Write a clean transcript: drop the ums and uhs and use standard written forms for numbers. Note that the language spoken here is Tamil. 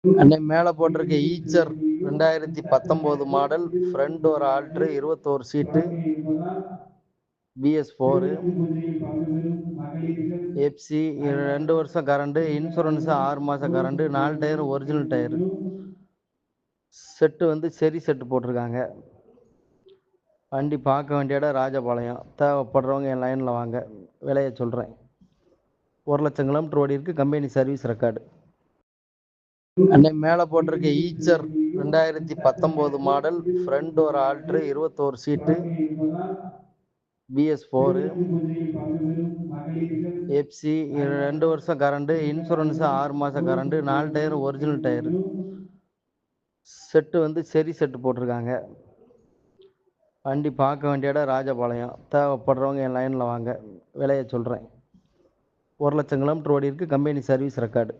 அண்ணே மேலே போட்டிருக்க ஈச்சர் 2019 மாடல் ஃப்ரண்ட் ஒரு ஆல்ட்ரு 21 சீட்டு BS4 எஃப்சி 2 வருஷம் கரண்ட் இன்சூரன்ஸ் 6 மாதம் current 4 tyre original tyre set வந்து செரி செட்டு போட்டிருக்காங்க. வண்டி பார்க்க வேண்டிய இடம் ராஜபாளையம். தேவைப்படுறவங்க என் லைனில் வாங்க, விலையை சொல்கிறேன். 1,00,000 கிலோமீட்டர் ஓடி இருக்கு, கம்பெனி சர்வீஸ் ரெக்கார்டு. அண்ணே மேலே போட்டிருக்க ஈச்சர் 2019 மாடல் ஃப்ரண்ட் ஒரு ஆல்ட்ரு 21 சீட்டு BS4 எஃப்சி 2 வருஷம் கரண்ட் இன்சூரன்ஸ் 6 மாதம் current 4 tyre original tyre set வந்து செரி செட்டு போட்டிருக்காங்க. வண்டி பார்க்க வேண்டிய இடம் ராஜபாளையம். தேவைப்படுறவங்க என் லைனில் வாங்க, விலையை சொல்கிறேன். 1,00,000 கிலோமீட்டர் ஓடி இருக்கு, கம்பெனி சர்வீஸ் ரெக்கார்டு.